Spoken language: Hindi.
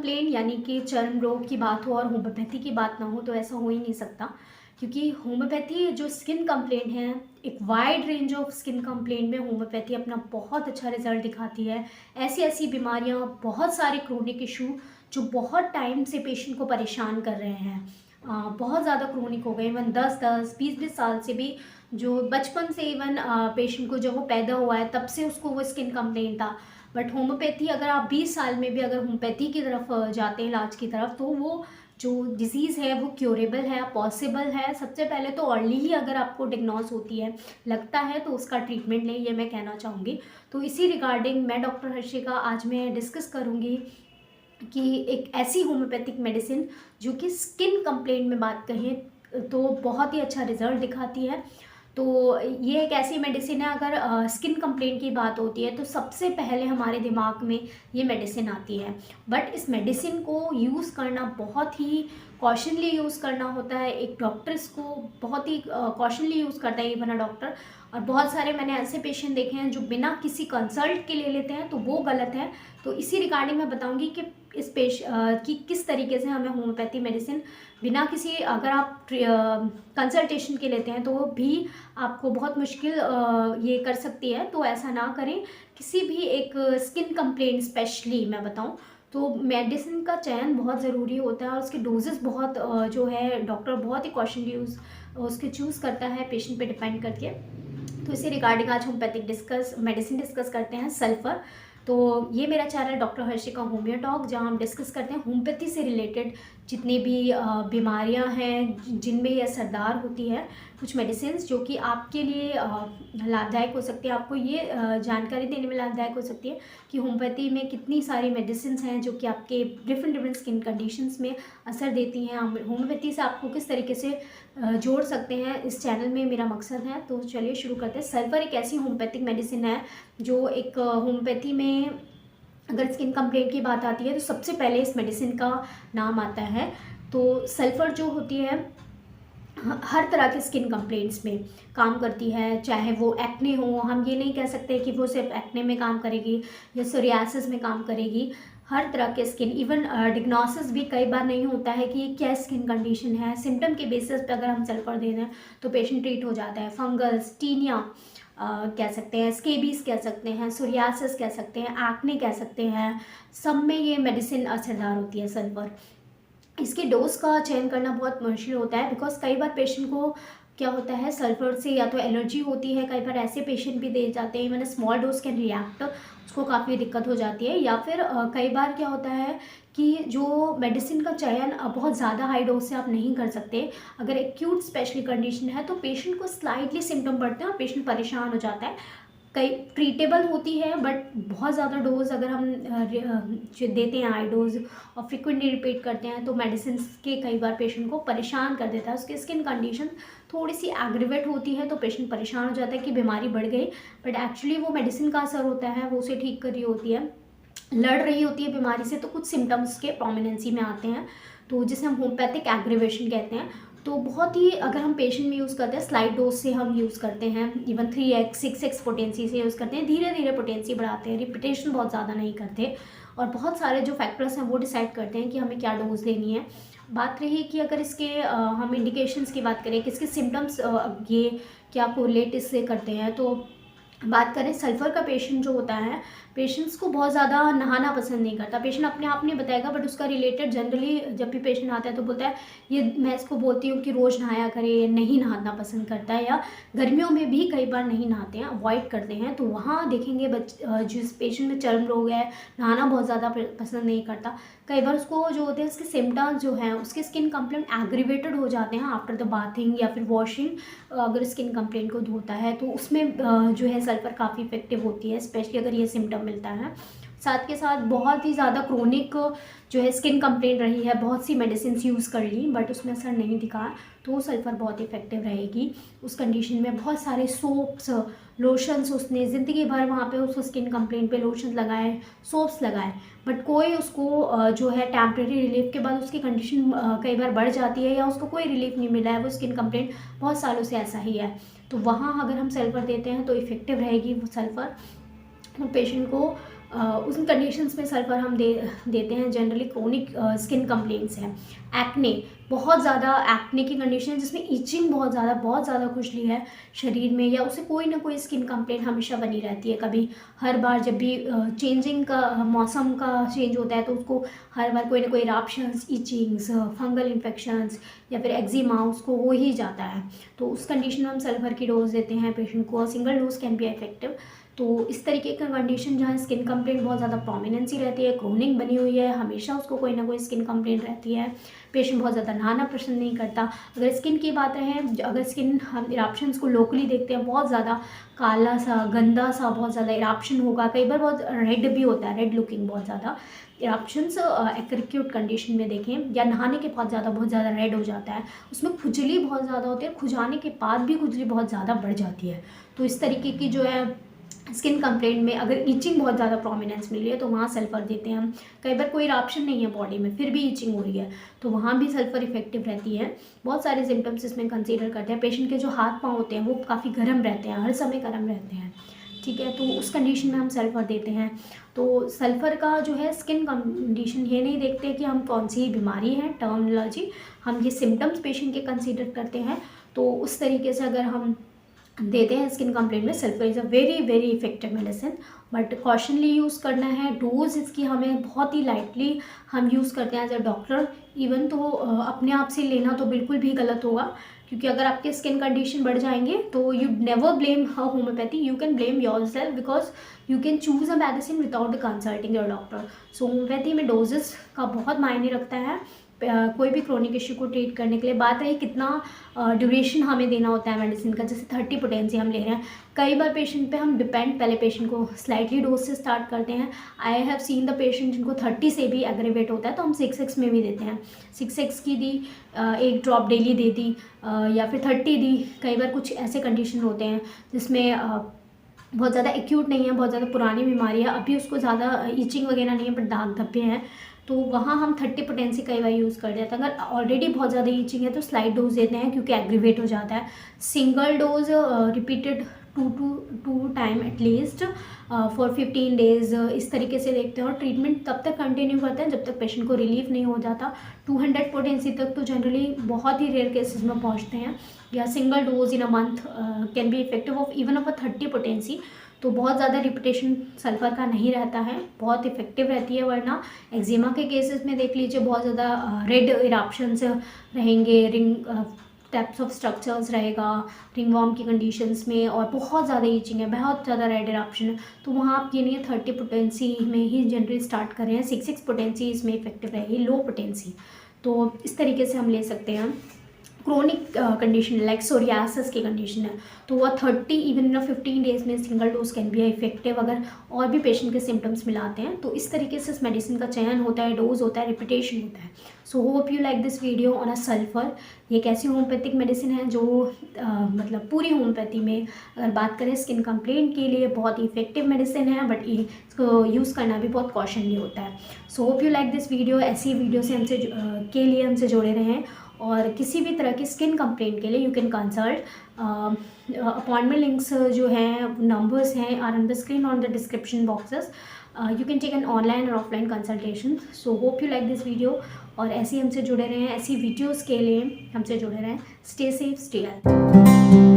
कंप्लेंट यानी कि चर्म रोग की बात हो और होम्योपैथी की बात ना हो तो ऐसा हो ही नहीं सकता, क्योंकि होम्योपैथी जो स्किन कंप्लेंट है, एक wide range of skin complaint में होम्योपैथी अपना बहुत अच्छा रिजल्ट दिखाती है। ऐसी ऐसी बीमारियां, बहुत सारे क्रोनिक इशू जो बहुत टाइम से पेशेंट को परेशान कर रहे हैं, बहुत ज़्यादा क्रोनिक हो गए, इवन 10-10 20-20 साल से भी, जो बचपन से इवन पेशेंट को जब वो पैदा हुआ है तब से उसको वो स्किन कंप्लेंट था। बट होम्योपैथी, अगर आप 20 साल में भी अगर होम्योपैथी की तरफ जाते हैं, इलाज की तरफ, तो वो जो डिज़ीज़ है वो क्योरेबल है, पॉसिबल है। सबसे पहले तो अर्ली ही अगर आपको डिग्नोस होती है, लगता है, तो उसका ट्रीटमेंट लें, ये मैं कहना चाहूँगी। तो इसी रिगार्डिंग मैं डॉक्टर हर्षिका आज मैं डिस्कस करूँगी कि एक ऐसी होम्योपैथिक मेडिसिन जो कि स्किन कंप्लेंट में बात करें तो बहुत ही अच्छा रिजल्ट दिखाती है। तो ये एक ऐसी मेडिसिन है, अगर स्किन कंप्लेंट की बात होती है तो सबसे पहले हमारे दिमाग में ये मेडिसिन आती है। बट इस मेडिसिन को यूज़ करना बहुत ही कॉशनली यूज़ करना होता है। एक डॉक्टर इसको बहुत ही कॉशनली यूज़ करता है, इवन अ डॉक्टर। और बहुत सारे मैंने ऐसे पेशेंट देखे हैं जो बिना किसी कंसल्ट के ले लेते हैं, तो वो गलत है। तो इसी रिगार्डिंग मैं बताऊंगी कि कि किस तरीके से हमें होम्योपैथी मेडिसिन बिना किसी, अगर आप कंसल्टेशन के लेते हैं तो भी आपको बहुत मुश्किल ये कर सकती है। तो ऐसा ना करें। किसी भी एक स्किन कंप्लेंट स्पेशली मैं बताऊं तो मेडिसिन का चयन बहुत ज़रूरी होता है, और उसके डोजेस बहुत जो है डॉक्टर बहुत ही कॉशनली उसके चूज़ करता है, पेशेंट पे डिपेंड करके। तो इसी रिगार्डिंग आज होम्योपैथिक मेडिसिन डिस्कस करते हैं, सल्फर। तो ये मेरा channel doctor Harshika homeo talk, जहाँ हम डिस्कस करते हैं होम्योपैथी से रिलेटेड जितनी भी बीमारियां हैं जिनमें ये असरदार होती है, कुछ मेडिसिन जो कि आपके लिए लाभदायक हो सकती है। आपको ये जानकारी देने में लाभदायक हो सकती है कि होम्योपैथी में कितनी सारी मेडिसिन हैं जो कि आपके डिफरेंट डिफरेंट स्किन कंडीशंस में असर देती हैं। होम्योपैथी से आपको किस तरीके से जोड़ सकते हैं, इस चैनल में मेरा मकसद है। तो चलिए शुरू करते हैं। सल्फर एक ऐसी होम्योपैथिक मेडिसिन है जो एक होम्योपैथी में अगर स्किन कंप्लेंट की बात आती है तो सबसे पहले इस मेडिसिन का नाम आता है। तो सल्फर जो होती है हर तरह के स्किन कंप्लेंट्स में काम करती है, चाहे वो एक्ने हो। हम ये नहीं कह सकते कि वो सिर्फ एक्ने में काम करेगी या सोरियासिस में काम करेगी। हर तरह के स्किन, इवन डिग्नोसिस भी कई बार नहीं होता है कि ये क्या स्किन कंडीशन है, सिम्टम के बेसिस पे अगर हम सल्फर दे दें तो पेशेंट ट्रीट हो जाता है। फंगस, टीनिया कह सकते हैं, स्केबीज कह सकते हैं, सोरियासिस कह सकते हैं, एक्ने कह सकते हैं, सब में ये मेडिसिन असरदार होती है सल्फर। इसके डोज का चयन करना बहुत मुश्किल होता है, बिकॉज कई बार पेशेंट को क्या होता है, सल्फर से या तो एलर्जी होती है, कई बार ऐसे पेशेंट भी दे जाते हैं, मैंने स्मॉल डोज कैन रिएक्ट, उसको काफ़ी दिक्कत हो जाती है। या फिर कई बार क्या होता है कि जो मेडिसिन का चयन बहुत ज़्यादा हाई डोज से आप नहीं कर सकते। अगर एक्यूट स्पेशली कंडीशन है तो पेशेंट को स्लाइटली सिम्टम बढ़ते हैं और पेशेंट परेशान हो जाता है। कई ट्रीटेबल होती है, बट बहुत ज़्यादा डोज अगर हम जो देते हैं हाई डोज और फ्रिक्वेंटली रिपीट करते हैं तो मेडिसिन के कई बार पेशेंट को परेशान कर देता है। उसकी स्किन कंडीशन थोड़ी सी एग्रीवेट होती है तो पेशेंट परेशान हो जाता है कि बीमारी बढ़ गई, बट एक्चुअली वो मेडिसिन का असर होता है, वो उसे ठीक कर रही होती है, लड़ रही होती है बीमारी से। तो कुछ सिम्टम्स के प्रोमिनेंसी में आते हैं, तो जिसे हम होम्योपैथिक एग्रीवेशन कहते हैं। तो बहुत ही, अगर हम पेशेंट में यूज़ करते हैं स्लाइड डोज से हम यूज़ करते हैं, इवन 3x 6x पोटेंसी से यूज़ करते हैं, धीरे धीरे पोटेंसी बढ़ाते हैं, रिपीटेशन बहुत ज़्यादा नहीं करते। और बहुत सारे जो फैक्टर्स हैं वो डिसाइड करते हैं कि हमें क्या डोज देनी है। बात रही कि अगर इसके हम इंडिकेशंस की बात करें, किसके सिम्टम्स ये क्या कोरिलेट इससे करते हैं, तो बात करें सल्फर का पेशेंट जो होता है, पेशेंट्स को बहुत ज़्यादा नहाना पसंद नहीं करता। पेशेंट अपने आप नहीं बताएगा, बट उसका रिलेटेड जनरली जब भी पेशेंट आता है तो बोलता है, ये मैं इसको बोलती हूँ कि रोज़ नहाया करे, नहीं नहाना पसंद करता है, या गर्मियों में भी कई बार नहीं नहाते हैं, अवॉइड करते हैं। तो वहाँ देखेंगे जिस पेशेंट में चर्म रोग है, नहाना बहुत ज़्यादा पसंद नहीं करता, कई बार उसको जो होते हैं उसके सिम्टम्स जो हैं, उसके स्किन कंप्लेंट एग्रीवेटेड हो जाते हैं आफ्टर द बाथिंग या फिर वॉशिंग। अगर स्किन कंप्लेंट को धोता है तो उसमें जो है सल्फर काफ़ी इफेक्टिव होती है, स्पेशली अगर ये सिम्टम मिलता है। साथ के साथ बहुत ही ज़्यादा क्रोनिक जो है स्किन कंप्लेंट रही है, बहुत सी मेडिसिन यूज़ कर ली बट उसमें असर नहीं दिखा, तो सल्फर बहुत इफेक्टिव रहेगी उस कंडीशन में। बहुत सारे सोप्स, लोशंस उसने ज़िंदगी भर वहाँ पे उसको स्किन कंप्लेंट पे लोशंस लगाए, सोप्स लगाए, बट कोई उसको जो है टेम्प्रेरी रिलीफ के बाद उसकी कंडीशन कई बार बढ़ जाती है या उसको कोई रिलीफ नहीं मिला है, वो स्किन कंप्लेंट बहुत सालों से ऐसा ही है। तो वहाँ अगर हम सल्फर देते हैं तो इफ़ेक्टिव रहेगी वो सल्फर। पेशेंट को उन कंडीशंस में सल्फ़र हम देते हैं। जनरली क्रोनिक स्किन कंप्लेंट्स हैं, एक्ने, बहुत ज़्यादा एक्ने की कंडीशन है जिसमें ईचिंग बहुत ज़्यादा खुजली है शरीर में, या उसे कोई ना कोई स्किन कंप्लेंट हमेशा बनी रहती है। कभी हर बार जब भी चेंजिंग का मौसम का चेंज होता है तो उसको हर बार कोई ना कोई इरप्शंस, ईचिंग्स, फंगल इन्फेक्शंस या फिर एक्जिमा उसको हो ही जाता है। तो उस कंडीशन में हम सल्फ़र की डोज देते हैं पेशेंट को, और single dose can be effective. तो इस तरीके का कंडीशन जहाँ स्किन कंप्लेंट बहुत ज़्यादा प्रोमिनेंसी रहती है, क्रोनिक बनी हुई है, हमेशा उसको कोई ना कोई स्किन कंप्लेंट रहती है, पेशेंट बहुत ज़्यादा नहाना पसंद नहीं करता। अगर स्किन की बात रहे, अगर स्किन हम इरप्शंस को लोकली देखते हैं, बहुत ज़्यादा काला सा, गंदा सा, बहुत ज़्यादा इरप्शन होगा, कई बार बहुत रेड भी होता है, रेड लुकिंग बहुत ज़्यादा इरप्शंस एक्यूट कंडीशन में देखें, या नहाने के बाद बहुत ज़्यादा रेड हो जाता है, उसमें खुजली बहुत ज़्यादा होती है, खुजाने के बाद भी खुजली बहुत ज़्यादा बढ़ जाती है। तो इस तरीके की जो है स्किन कंप्लेंट में अगर ईचिंग बहुत ज़्यादा प्रोमिनेंस मिल रही है तो वहाँ सल्फ़र देते हैं हम। कई बार कोई इरप्शन नहीं है बॉडी में फिर भी ईचिंग हो रही है तो वहाँ भी सल्फ़र इफेक्टिव रहती है। बहुत सारे सिम्टम्स इसमें कंसीडर करते हैं। पेशेंट के जो हाथ पाँव होते हैं वो काफ़ी गर्म रहते हैं, हर समय गर्म रहते हैं, ठीक है, तो उस कंडीशन में हम सल्फ़र देते हैं। तो सल्फ़र का जो है स्किन कंडीशन ये नहीं देखते कि हम कौन सी बीमारी है, टर्मिनोलॉजी, हम ये सिम्टम्स पेशेंट के कंसीडर करते हैं। तो उस तरीके से अगर हम देते हैं स्किन कंप्लेंट में, sulphur is a very effective medicine, but cautiously use करना है। डोज इसकी हमें बहुत ही लाइटली हम यूज़ करते हैं एज अ डॉक्टर। इवन तो अपने आप से लेना तो बिल्कुल भी गलत होगा, क्योंकि अगर आपके स्किन कंडीशन बढ़ जाएंगे तो you never blame homeopathy, you can blame your self because you can choose a medicine without consulting your doctor. So homeopathy में डोजेस का बहुत मायने रखता है कोई भी क्रोनिक इश्यू को ट्रीट करने के लिए। बात रही कितना ड्यूरेशन हमें देना होता है मेडिसिन का, जैसे 30 पोटेंसी हम ले रहे हैं, कई बार पेशेंट पे हम डिपेंड, पहले पेशेंट को स्लाइटली डोज से स्टार्ट करते हैं। I have seen the patient जिनको 30 से भी एग्रीवेट होता है तो हम 6x में भी देते हैं। 6x की दी, एक ड्रॉप डेली दे दी, या फिर 30 दी। कई बार कुछ ऐसे कंडीशन होते हैं जिसमें बहुत ज़्यादा एक्यूट नहीं है, बहुत ज़्यादा पुरानी बीमारी है, अभी उसको ज़्यादा ईचिंग वगैरह नहीं है बट दाग धब्बे हैं, तो वहाँ हम 30 पोटेंसी कई बार यूज़ कर देते हैं। अगर ऑलरेडी बहुत ज़्यादा ईचिंग है तो स्लाइड डोज देते हैं क्योंकि एग्रीवेट हो जाता है। Single dose repeated two time at least for 15 days, इस तरीके से देखते हैं और ट्रीटमेंट तब तक कंटिन्यू करते हैं जब तक पेशेंट को रिलीफ नहीं हो जाता। 200 पोटेंसी तक तो जनरली बहुत ही रेयर केसेस में पहुंचते हैं, या single dose in a month can be effective of even of 30 potency. तो बहुत ज़्यादा रिपीटेशन सल्फ़र का नहीं रहता है, बहुत इफेक्टिव रहती है। वरना एक्जिमा के केसेस में देख लीजिए बहुत ज़्यादा रेड इरप्शंस रहेंगे, रिंग टाइप्स ऑफ स्ट्रक्चर्स रहेगा रिंगवॉर्म की कंडीशंस में, और बहुत ज़्यादा ईचिंग है, बहुत ज़्यादा रेड इरप्शन है, तो वहाँ आप ये नहीं है 30 पोटेंसी में ही जनरली स्टार्ट कर रहे हैं। 6 पोटेंसी इसमें इफेक्टिव रहेगी, लो पोटेंसी। तो इस तरीके से हम ले सकते हैं। क्रोनिक कंडीशन लाइक सोरियासिस की कंडीशन है तो वह 30 इवन इन 15 डेज में single dose can be effective अगर और भी पेशेंट के सिम्टम्स मिलाते हैं। तो इस तरीके से इस मेडिसिन का चयन होता है, डोज होता है, रिपीटेशन होता है। सो hope you like this video on a sulphur. ये एक ऐसी होम्योपैथिक मेडिसिन है जो मतलब पूरी होम्योपैथी में अगर बात करें स्किन कंप्लेंट के लिए बहुत ही इफेक्टिव मेडिसिन है, बट इसको यूज़ करना भी बहुत कॉशनली होता है। सो hope you like this video. ऐसी वीडियो से हमसे जुड़े रहें, और किसी भी तरह की स्किन कंप्लेंट के लिए you can consult. Appointment links जो हैं, नंबर्स हैं, are on the screen, on the description boxes. You can take an online और offline consultation. So hope you like this video, और ऐसे हमसे जुड़े रहें, ऐसी वीडियोज़ के लिए हमसे जुड़े रहें। Stay safe, stay health.